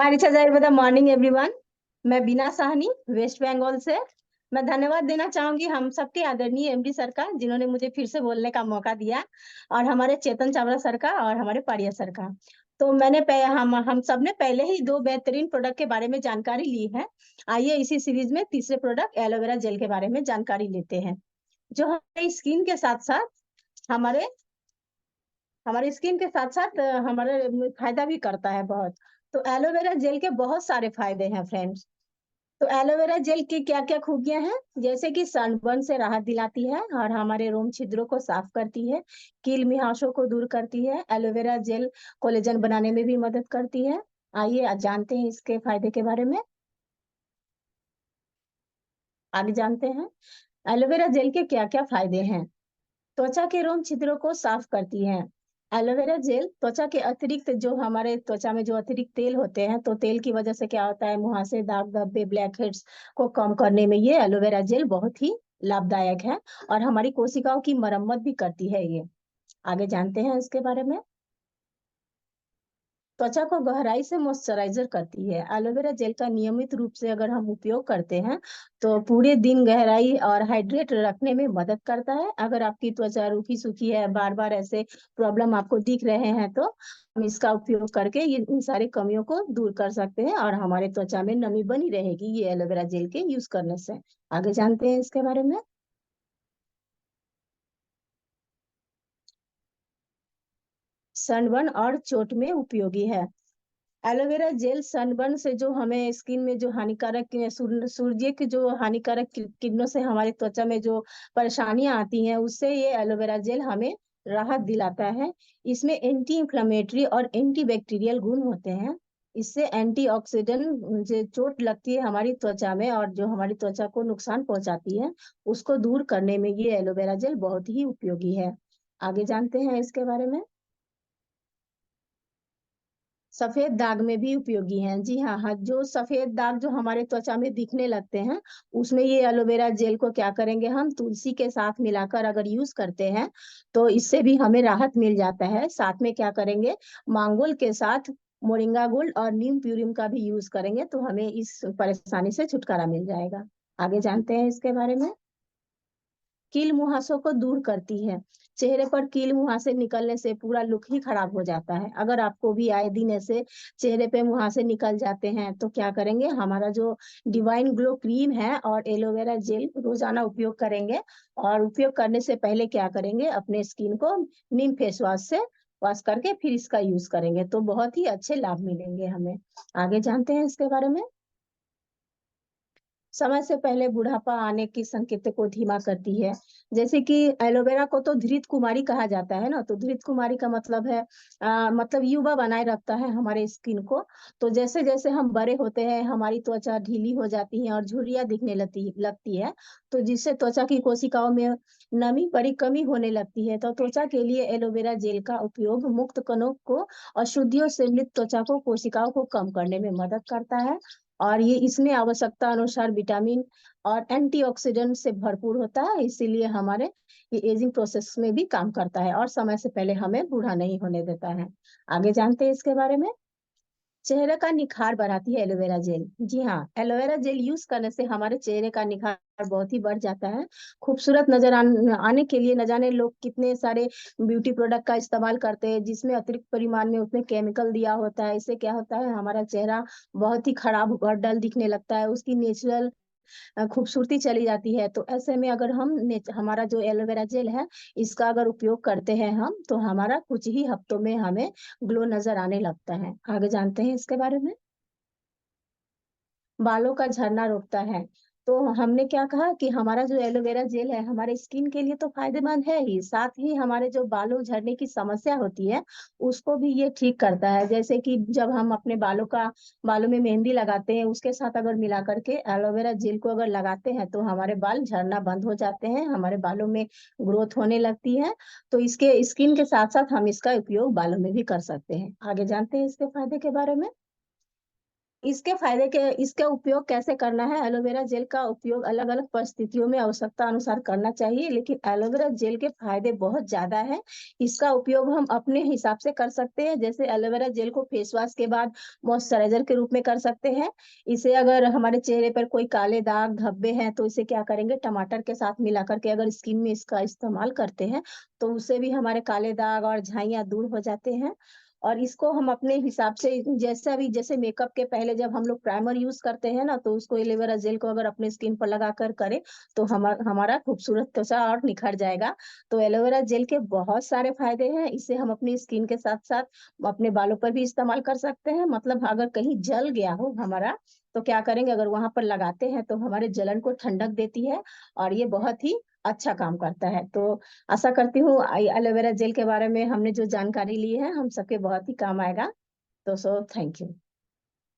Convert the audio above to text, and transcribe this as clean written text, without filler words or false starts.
Morning everyone. मैं बीना Sahni waste Bengal से। मैं धन्यवाद देना चाहूंगी हम सबके आदरणीय एमडी सर का, जिन्होंने मुझे फिर से बोलने का मौका दिया, और हमारे चेतन चावला सर का और हमारे पारिया सर का। तो हम सब ने पहले ही दो बेहतरीन प्रोडक्ट के बारे में जानकारी ली है। आइए इसी सीरीज में तीसरे प्रोडक्ट एलोवेरा जेल के बारे में जानकारी लेते हैं, जो हमारी स्किन के साथ साथ हमारे हमारे स्किन के साथ साथ हमारे फायदा भी करता है बहुत। तो एलोवेरा जेल के बहुत सारे फायदे हैं फ्रेंड्स। तो एलोवेरा जेल की क्या क्या खूबियां हैं, जैसे कि सनबर्न से राहत दिलाती है और हमारे रोम छिद्रों को साफ करती है, कील मिहासों को दूर करती है। एलोवेरा जेल कोलेजन बनाने में भी मदद करती है। आइए आज जानते हैं इसके फायदे के बारे में। आगे जानते हैं एलोवेरा जेल के क्या क्या फायदे हैं। त्वचा के रोम छिद्रों को साफ करती है। एलोवेरा जेल त्वचा के अतिरिक्त, जो हमारे त्वचा में जो अतिरिक्त तेल होते हैं, तो तेल की वजह से क्या होता है, मुहासे, दाग धब्बे, ब्लैक हेड्स को कम करने में ये एलोवेरा जेल बहुत ही लाभदायक है। और हमारी कोशिकाओं की मरम्मत भी करती है ये। आगे जानते हैं इसके बारे में। त्वचा को गहराई से मॉइस्चराइजर करती है। एलोवेरा जेल का नियमित रूप से अगर हम उपयोग करते हैं तो पूरे दिन गहराई और हाइड्रेट रखने में मदद करता है। अगर आपकी त्वचा रूखी सूखी है, बार बार ऐसे प्रॉब्लम आपको दिख रहे हैं, तो हम इसका उपयोग करके ये इन सारी कमियों को दूर कर सकते हैं और हमारे त्वचा में नमी बनी रहेगी ये एलोवेरा जेल के यूज करने से। आगे जानते हैं इसके बारे में। सनबर्न और चोट में उपयोगी है। एलोवेरा जेल सनबर्न से, जो हमें स्किन में जो हानिकारक सूर्य के जो हानिकारक किरणों से हमारी त्वचा में जो परेशानियां आती हैं, उससे ये एलोवेरा जेल हमें राहत दिलाता है। इसमें एंटी इंफ्लेमेटरी और एंटी बैक्टीरियल गुण होते हैं। इससे एंटीऑक्सीडेंट, जो चोट लगती है हमारी त्वचा में और जो हमारी त्वचा को नुकसान पहुंचाती है, उसको दूर करने में ये एलोवेरा जेल बहुत ही उपयोगी है। आगे जानते हैं इसके बारे में। सफेद दाग में भी उपयोगी हैं। जी हाँ हाँ, जो सफेद दाग जो हमारे त्वचा में दिखने लगते हैं, उसमें ये एलोवेरा जेल को क्या करेंगे, हम तुलसी के साथ मिलाकर अगर यूज करते हैं तो इससे भी हमें राहत मिल जाता है। साथ में क्या करेंगे, मांगोल के साथ मोरिंगा गोल्ड और नीम प्यूरिम का भी यूज करेंगे तो हमें इस परेशानी से छुटकारा मिल जाएगा। आगे जानते हैं इसके बारे में। कील मुहासों को दूर करती है। चेहरे पर कील मुहासे निकलने से पूरा लुक ही खराब हो जाता है। अगर आपको भी आए दिन ऐसे चेहरे पे मुहासे निकल जाते हैं तो क्या करेंगे, हमारा जो डिवाइन ग्लो क्रीम है और एलोवेरा जेल रोजाना उपयोग करेंगे। और उपयोग करने से पहले क्या करेंगे, अपने स्किन को नीम फेस वॉश से वॉश करके फिर इसका यूज करेंगे तो बहुत ही अच्छे लाभ मिलेंगे हमें। आगे जानते हैं इसके बारे में। समय से पहले बुढ़ापा आने के संकेत को धीमा करती है। जैसे कि एलोवेरा को तो धृत कुमारी कहा जाता है ना, तो धृत कुमारी का मतलब है मतलब युवा बनाए रखता है हमारे स्किन को। तो जैसे जैसे हम बड़े होते हैं हमारी त्वचा ढीली हो जाती है और झुर्रियां दिखने लगती लगती है। तो जिससे त्वचा की कोशिकाओं में नमी बड़ी कमी होने लगती है। तो त्वचा के लिए एलोवेरा जेल का उपयोग मुक्त कणों को, अशुद्धियों से मृत त्वचा को, कोशिकाओं को कम करने में मदद करता है। और ये इसमें आवश्यकता अनुसार विटामिन और एंटीऑक्सीडेंट से भरपूर होता है, इसीलिए हमारे ये एजिंग प्रोसेस में भी काम करता है और समय से पहले हमें बूढ़ा नहीं होने देता है। आगे जानते हैं इसके बारे में। चेहरे का निखार बढ़ाती है एलोवेरा जेल। जी हाँ, एलोवेरा जेल यूज करने से हमारे चेहरे का निखार बहुत ही बढ़ जाता है। खूबसूरत आने के लिए न जाने लोग कितने सारे ब्यूटी प्रोडक्ट का इस्तेमाल करते हैं, जिसमें अतिरिक्त परिमाण में उसमें केमिकल दिया होता है। इससे क्या होता है, हमारा चेहरा बहुत ही खराब और डल दिखने लगता है, उसकी नेचुरल खूबसूरती चली जाती है। तो ऐसे में अगर हमारा जो एलोवेरा जेल है, इसका अगर उपयोग करते हैं हम, तो हमारा कुछ ही हफ्तों में हमें ग्लो नजर आने लगता है। आगे जानते हैं इसके बारे में। बालों का झड़ना रोकता है। तो हमने क्या कहा कि हमारा जो एलोवेरा जेल है हमारे स्किन के लिए तो फायदेमंद है ही, साथ ही हमारे जो बालों झड़ने की समस्या होती है उसको भी ये ठीक करता है। जैसे कि जब हम अपने बालों में मेहंदी लगाते हैं, उसके साथ अगर मिला करके एलोवेरा जेल को अगर लगाते हैं तो हमारे बाल झड़ना बंद हो जाते हैं, हमारे बालों में ग्रोथ होने लगती है। तो इसके स्किन के साथ साथ हम इसका उपयोग बालों में भी कर सकते हैं। आगे जानते हैं इसके फायदे के बारे में। इसके फायदे के इसका उपयोग कैसे करना है? एलोवेरा जेल का उपयोग अलग-अलग परिस्थितियों में आवश्यकता अनुसार करना चाहिए, लेकिन एलोवेरा जेल के फायदे बहुत ज़्यादा हैं। इसका उपयोग हम अपने हिसाब से कर सकते हैं, जैसे एलोवेरा जेल को फेस वॉश के बाद मॉइस्चराइज़र के रूप में कर सकते हैं। इसे अगर हमारे चेहरे पर कोई काले दाग, धब्बे हैं, तो इसे क्या करेंगे, टमाटर के साथ मिला कर के अगर स्किन में इसका इस्तेमाल करते हैं, तो उससे भी हमारे काले दाग और झाइयाँ दूर हो जाते हैं। और इसको हम अपने हिसाब से जैसा भी, जैसे मेकअप के पहले जब हम लोग प्राइमर यूज़ करते हैं ना, तो उसको एलोवेरा जेल को अगर अपने स्किन पर लगाकर करें, तो हमारा खूबसूरत त्वचा और निखर जाएगा। तो एलोवेरा जेल के बहुत सारे फ़ायदे हैं, इसे हम अपनी स्किन के साथ-साथ अपने बालों पर भी इस्तेमाल कर सकते हैं। मतलब अगर कहीं जल गया हो हमारा, तो क्या करेंगे, अगर वहाँ पर लगाते हैं, तो हमारे जलन को ठंडक देती है और ये बहुत ही अच्छा काम करता है। तो आशा करती हूँ एलोवेरा जेल के बारे में हमने जो जानकारी ली है, हम सबके बहुत ही काम आएगा। तो थैंक यू।